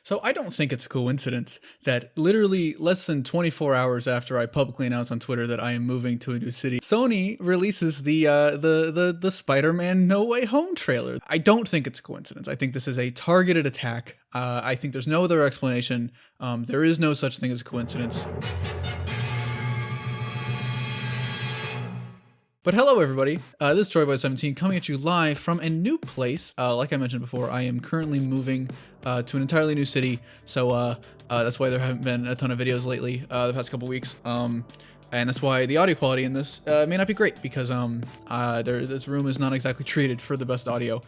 So I don't think it's a coincidence that literally less than 24 hours after I publicly announced on Twitter that I am moving to a new city, Sony releases the Spider-Man No Way Home trailer. I don't think it's a coincidence. I think this is a targeted attack. I think there's no other explanation. There is no such thing as a coincidence. But hello everybody, this is TroyBoy17 coming at you live from a new place. Like I mentioned before, I am currently moving to an entirely new city, so that's why there haven't been a ton of videos lately, the past couple weeks. And that's why the audio quality in this may not be great, because this room is not exactly treated for the best audio.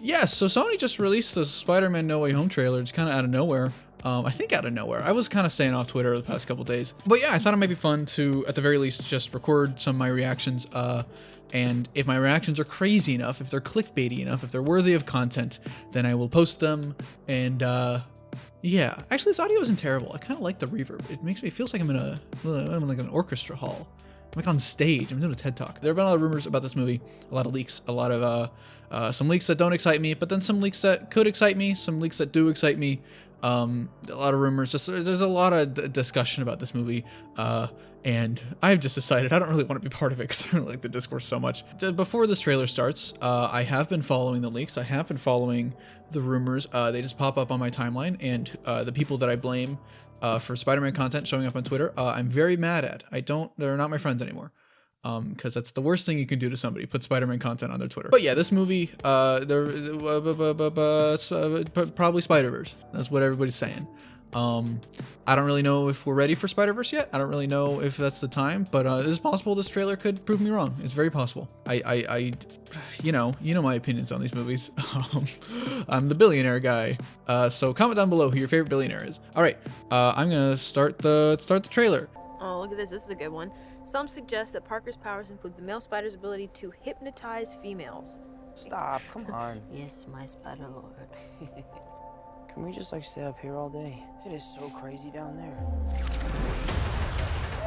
Yeah, so Sony just released the Spider-Man No Way Home trailer, just kind of out of nowhere. I think out of nowhere. I was kind of staying off Twitter the past couple days. But yeah, I thought it might be fun to, at the very least, just record some of my reactions. And if my reactions are crazy enough, if they're clickbaity enough, if they're worthy of content, then I will post them. And yeah, actually this audio isn't terrible. I kind of like the reverb. It makes me, it feels like I'm in like an orchestra hall. I'm like on stage. I'm doing a TED Talk. There have been a lot of rumors about this movie, a lot of leaks, a lot of some leaks that don't excite me, but then some leaks that could excite me, some leaks that do excite me. A lot of rumors, just there's a lot of discussion about this movie, and I've just decided I don't really want to be part of it because I don't like the discourse so much. Before this trailer starts, I have been following the leaks, I have been following the rumors. They just pop up on my timeline, and the people that I blame for Spider-Man content showing up on Twitter, I'm very mad at. They're not my friends anymore. Because that's the worst thing you can do to somebody, put Spider-Man content on their Twitter. But yeah, this movie, probably Spider-Verse. That's what everybody's saying. I don't really know if we're ready for Spider-Verse yet. I don't really know if that's the time, but it is possible this trailer could prove me wrong. It's very possible. You know my opinions on these movies. I'm the billionaire guy. So comment down below who your favorite billionaire is. All right, I'm gonna start the trailer. Oh, look at this. This is a good one. Some suggest that Parker's powers include the male spider's ability to hypnotize females. Stop, come on. Yes, my spider lord. Can we just stay up here all day? It is so crazy down there.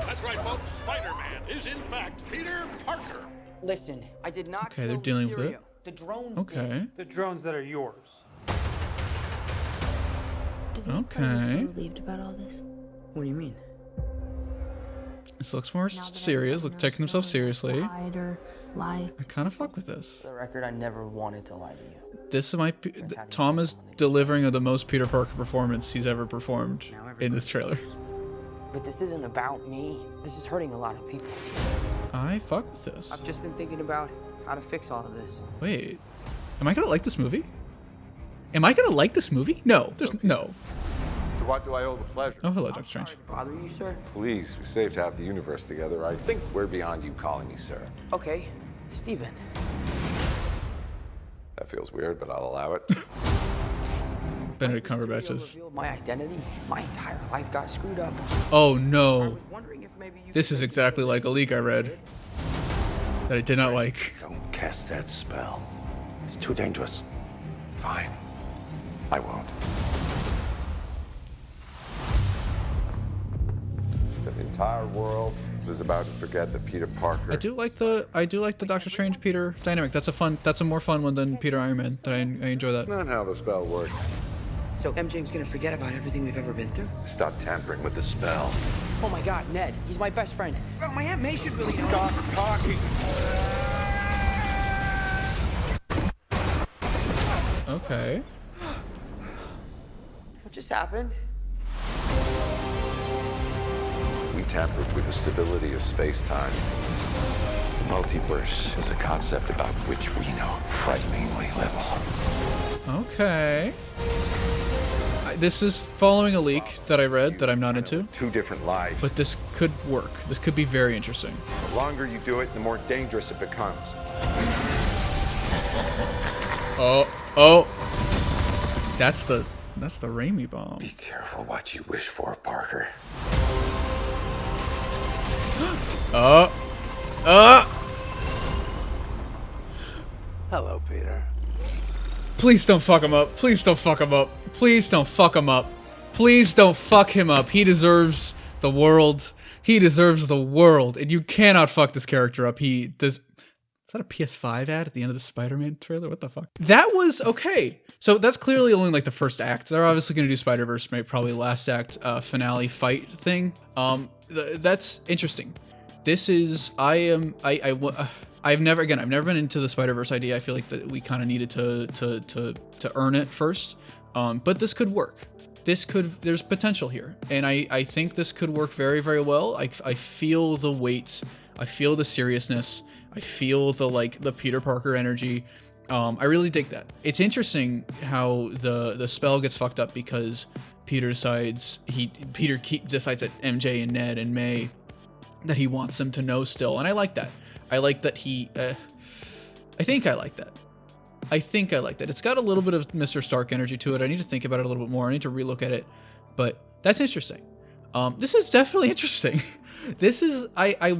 That's right, folks. Spider-Man is in fact Peter Parker. Listen, I did not Okay, they're dealing with it. The drones Okay. The drones that are yours. Does Okay. feel relieved about all this? What do you mean? This looks more serious, taking himself seriously. Hide or lie. I kind of fuck with this. For the record, I never wanted to lie to you. This might be, Tom is delivering the most Peter Parker performance he's ever performed in this trailer. But this isn't about me. This is hurting a lot of people. I fuck with this. I've just been thinking about how to fix all of this. Wait, am I gonna like this movie? Am I gonna like this movie? No, there's no. To what do I owe the pleasure? Oh, hello, Doctor Strange. Sorry to bother you, sir. Please, we saved half the universe together. I think we're beyond you calling me sir. Okay, Steven. That feels weird, but I'll allow it. Benedict When Cumberbatch Mysterio is. revealed my identity, my entire life got screwed up. Oh I no, was wondering if maybe you this could is make exactly sure like a leak I read that I did not like. Don't cast that spell. It's too dangerous. Fine. I won't. The entire world is about to forget that Peter Parker. I do like the Doctor Strange Peter dynamic. That's a more fun one than Peter Iron Man. I enjoy that. That's not how the spell works. So MJ's gonna forget about everything we've ever been through? Stop tampering with the spell. Oh my god, Ned, he's my best friend. Oh, my Aunt May should really know. Stop talking. Okay. What just happened? We tampered with the stability of space-time. The multiverse is a concept about which we know frighteningly little. Okay. This is following a leak that I read that I'm not into, Two different lives. but this could work. This could be very interesting. The longer you do it, the more dangerous it becomes. Oh. That's the Raimi bomb. Be careful what you wish for, Parker. Hello, Peter. Please don't fuck him up. Please don't fuck him up. Please don't fuck him up. Please don't fuck him up. He deserves the world. He deserves the world. And you cannot fuck this character up. He does. that a PS5 ad at the end of the Spider-Man trailer? What the fuck? That was okay. So that's clearly only like the first act. They're obviously going to do Spider-Verse, maybe probably last act finale fight thing. That's interesting. This is I've never been into the Spider-Verse idea. I feel like that we kind of needed to earn it first. But this could work. There's potential here, and I think this could work very, very well. I feel the weight, I feel the seriousness, I feel the Peter Parker energy. I really dig that. It's interesting how the spell gets fucked up because Peter decides that MJ and Ned and May, that he wants them to know still, and I like that. I like that I think I like that. It's got a little bit of Mr. Stark energy to it. I need to think about it a little bit more. I need to relook at it, but that's interesting. This is definitely interesting. This is I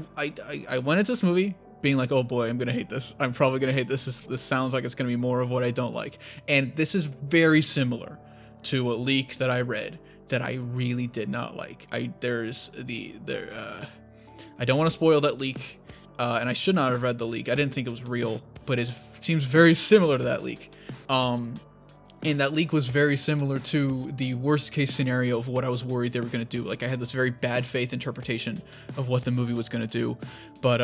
went into this movie being like, oh boy, I'm gonna hate this. I'm probably gonna hate this. This sounds like it's gonna be more of what I don't like. And this is very similar to a leak that I read that I really did not like. I don't want to spoil that leak, and I should not have read the leak. I didn't think it was real, but it seems very similar to that leak. And that leak was very similar to the worst case scenario of what I was worried they were going to do. Like, I had this very bad faith interpretation of what the movie was going to do, but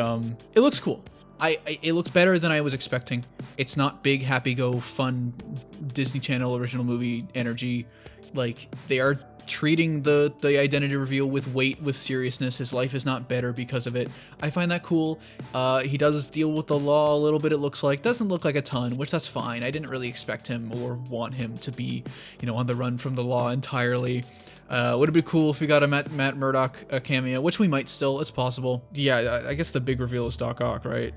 it looks cool. It looks better than I was expecting. It's not big, happy go, fun Disney Channel original movie energy. Like, they are treating the identity reveal with weight, with seriousness. His life is not better because of it. I find that cool. He does deal with the law a little bit, it looks like. Doesn't look like a ton, which that's fine. I didn't really expect him or want him to be, on the run from the law entirely. Would it be cool if we got a Matt Murdock cameo, which we might still. It's possible. Yeah, I guess the big reveal is Doc Ock, right?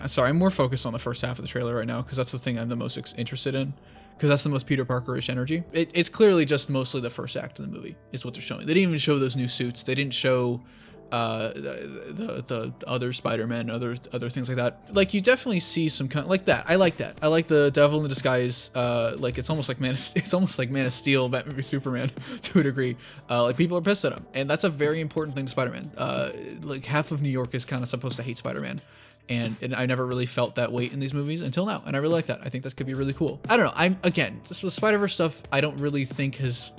Sorry, I'm more focused on the first half of the trailer right now because that's the thing I'm the most interested in. Because that's the most Peter Parker-ish energy. It's clearly just mostly the first act of the movie is what they're showing. They didn't even show those new suits. They didn't show the other Spider-Man, other things like that. Like, you definitely see some kind like that. I like that. I like the Devil in Disguise. Like, it's almost like Man of Steel, Batman v Superman to a degree. Like, people are pissed at him, and that's a very important thing to Spider-Man. Like, half of New York is kind of supposed to hate Spider-Man. And I never really felt that weight in these movies until now, and I really like that. I think this could be really cool. I don't know. The Spider-Verse stuff I don't really think has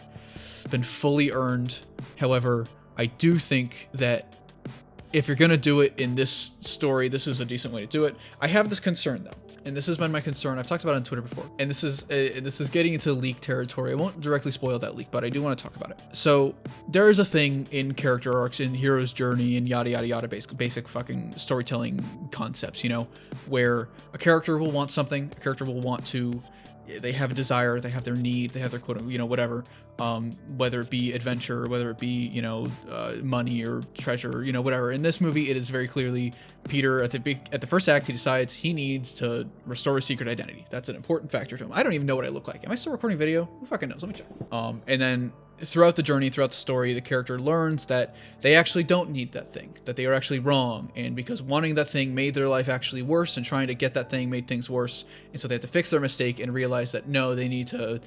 been fully earned. However, I do think that if you're gonna do it in this story, this is a decent way to do it. I have this concern though, and this has been my concern. I've talked about it on Twitter before, and this is getting into leak territory. I won't directly spoil that leak, but I do want to talk about it. So there is a thing in character arcs, in hero's journey, and yada yada yada, basic fucking storytelling concepts. Where a character will want something, a character will want to. They have a desire, they have their need, they have their quote, whatever. Whether it be adventure, whether it be, money or treasure, whatever. In this movie, it is very clearly Peter at the first act, he decides he needs to restore his secret identity. That's an important factor to him. I don't even know what I look like. Am I still recording video? Who fucking knows? Let me check. And then throughout the journey, throughout the story, the character learns that they actually don't need that thing, that they are actually wrong, and because wanting that thing made their life actually worse, and trying to get that thing made things worse, and so they have to fix their mistake and realize that no, they need to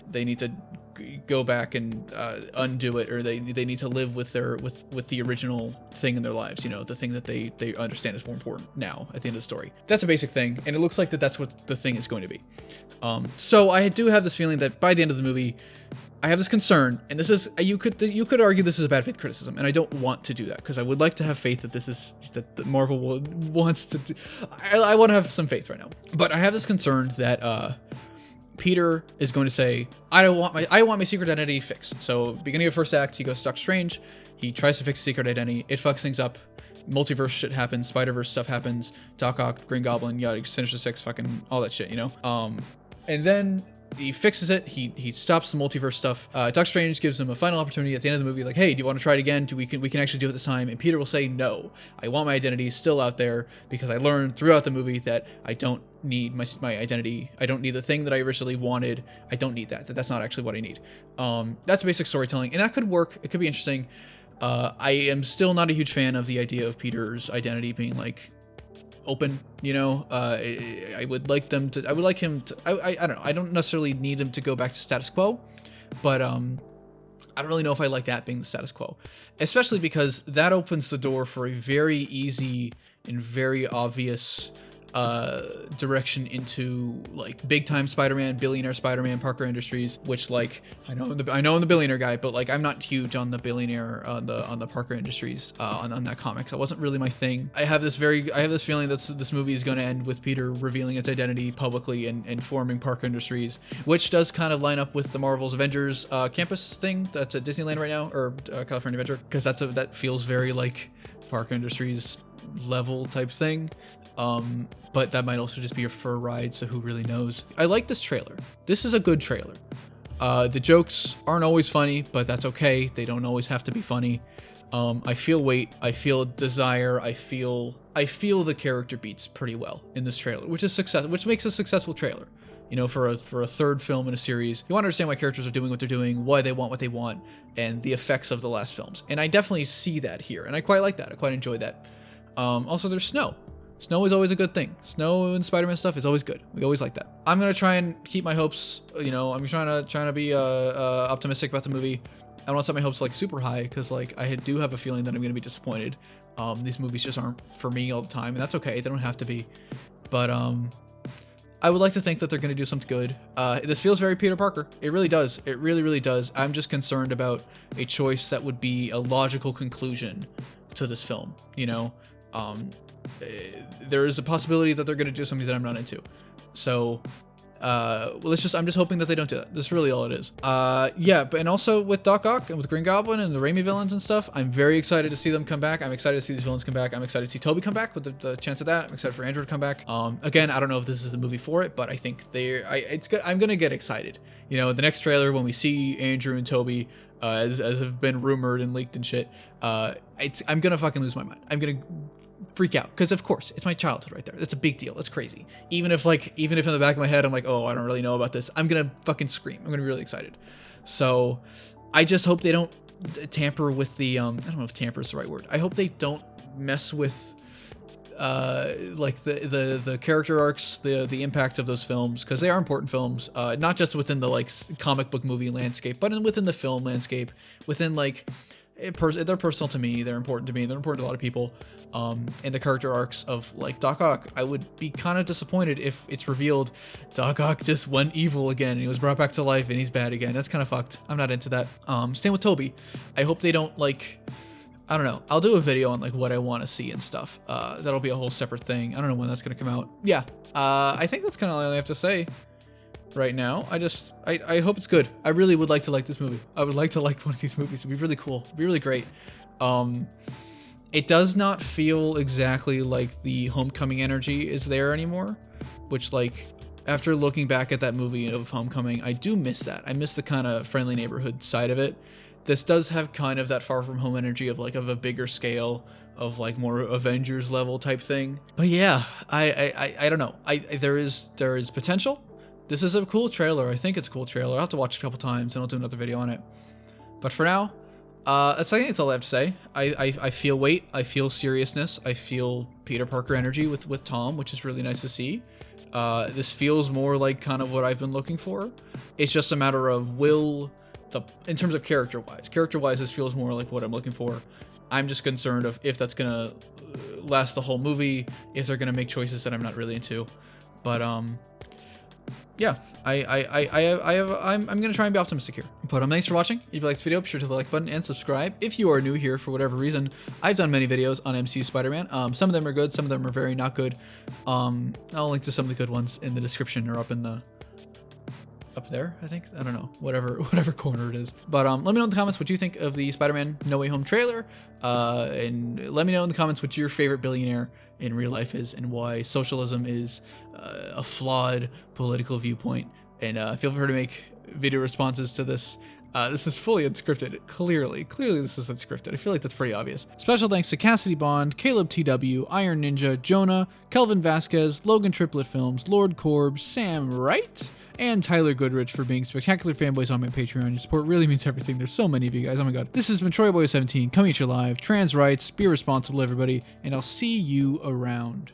go back and undo it, or they need to live with the original thing in their lives, the thing that they understand is more important now at the end of the story. That's a basic thing, and it looks like that's what the thing is going to be. So I do have this feeling that by the end of the movie, I have this concern, and this is you could argue this is a bad faith criticism, and I don't want to do that because I would like to have faith that Marvel wants to do. I want to have some faith right now, but I have this concern that Peter is going to say, I want my secret identity fixed. So beginning of first act, he goes to Doctor Strange, he tries to fix secret identity, it fucks things up, multiverse shit happens, Spider-Verse stuff happens, Doc Ock, Green Goblin, Sinister Six, fucking all that shit, and then he fixes it. He stops the multiverse stuff. Doctor Strange gives him a final opportunity at the end of the movie, like, hey, do you want to try it again? We can actually do it this time. And Peter will say, no, I want my identity still out there because I learned throughout the movie that I don't need my identity. I don't need the thing that I originally wanted. I don't need that's not actually what I need. That's basic storytelling, and that could work. It could be interesting. I am still not a huge fan of the idea of Peter's identity being like open, I would like him to, I don't know, I don't necessarily need him to go back to status quo, but I don't really know if I like that being the status quo, especially because that opens the door for a very easy and very obvious direction into like big time Spider-Man, billionaire Spider-Man, Parker Industries, which like I know I'm the billionaire guy, but like I'm not huge on the billionaire on the Parker Industries on that comics. That wasn't really my thing. I have this feeling that this movie is going to end with Peter revealing its identity publicly and forming Parker Industries, which does kind of line up with the Marvel's Avengers campus thing that's at Disneyland right now, or California Adventure, because that feels very like Parker Industries level type thing. But that might also just be a fur ride, so who really knows. I like this trailer. This is a good trailer. The jokes aren't always funny, but that's okay. They don't always have to be funny. I feel weight, I feel desire, I feel the character beats pretty well in this trailer, which makes a successful trailer. You know, for a third film in a series, you want to understand why characters are doing what they're doing, why they want what they want, and the effects of the last films. And I definitely see that here, and I quite like that. I quite enjoy that. Also, there's snow. Snow is always a good thing. Snow and Spider-Man stuff is always good. We always like that. I'm gonna try and keep my hopes. You know, I'm trying to be optimistic about the movie. I don't want to set my hopes like super high because like I do have a feeling that I'm gonna be disappointed. These movies just aren't for me all the time, and that's okay. They don't have to be. But I would like to think that they're gonna do something good. This feels very Peter Parker. It really does. It really, really does. I'm just concerned about a choice that would be a logical conclusion to this film. You know. There is a possibility that they're going to do something that I'm not into. So, I'm just hoping that they don't do that. That's really all it is. Yeah, but and also with Doc Ock and with Green Goblin and the Raimi villains and stuff, I'm very excited to see them come back. I'm excited to see these villains come back. I'm excited to see Toby come back with the chance of that. I'm excited for Andrew to come back. Again, I don't know if this is the movie for it, but I think I'm going to get excited. You know, the next trailer when we see Andrew and Toby, as have been rumored and leaked and shit, I'm going to fucking lose my mind. I'm going to freak out because of course it's my childhood right there. That's a big deal. That's crazy. Even if in the back of my head I'm like, oh, I don't really know about this, I'm gonna fucking scream. I'm gonna be really excited. So I just hope they don't tamper with the I don't know if tamper is the right word. I hope they don't mess with like the character arcs, the impact of those films, because they are important films, not just within the like comic book movie landscape, but within the film landscape, within like they're personal to me, they're important to me, they're important to a lot of people. And the character arcs of like Doc Ock, I would be kind of disappointed if it's revealed Doc Ock just went evil again and he was brought back to life and he's bad again. That's kind of fucked. I'm not into that. Same with Toby. I hope they don't like, I don't know. I'll do a video on like what I want to see and stuff. That'll be a whole separate thing. I don't know when that's gonna come out. Yeah. I think that's kind of all I have to say right now. I hope it's good. I really would like to like this movie. I would like to like one of these movies. It'd be really cool. It'd be really great. It does not feel exactly like the Homecoming energy is there anymore, which like after looking back at that movie of Homecoming, I do miss that. I miss the kind of friendly neighborhood side of it. This does have kind of that Far From Home energy of like of a bigger scale, of like more Avengers level type thing. But yeah, I don't know. There is potential. This is a cool trailer. I think it's a cool trailer. I'll have to watch it a couple times and I'll do another video on it. But for now, I think that's all I have to say. I feel weight, I feel seriousness, I feel Peter Parker energy with Tom, which is really nice to see. This feels more like kind of what I've been looking for. It's just a matter of in terms of character-wise, this feels more like what I'm looking for. I'm just concerned of if that's gonna last the whole movie, if they're gonna make choices that I'm not really into. But yeah, I'm gonna try and be optimistic here. But thanks for watching. If you liked this video, be sure to hit the like button and subscribe. If you are new here for whatever reason, I've done many videos on MCU Spider-Man. Some of them are good, some of them are very not good. I'll link to some of the good ones in the description or up there, I think. I don't know, whatever corner it is. But let me know in the comments what you think of the Spider-Man No Way Home trailer, and let me know in the comments what your favorite billionaire in real life is and why socialism is a flawed political viewpoint. And feel free to make video responses to this. This is fully unscripted. Clearly this is unscripted. I feel like that's pretty obvious. Special thanks to Cassidy Bond, Caleb TW, Iron Ninja, Jonah, Kelvin Vasquez, Logan Triplet Films, Lord Corbs, Sam Wright, and Tyler Goodrich for being spectacular fanboys on my Patreon. Your support really means everything. There's so many of you guys. Oh my god. This has been TroyBoy17 coming at you live. Trans rights, be responsible, everybody, and I'll see you around.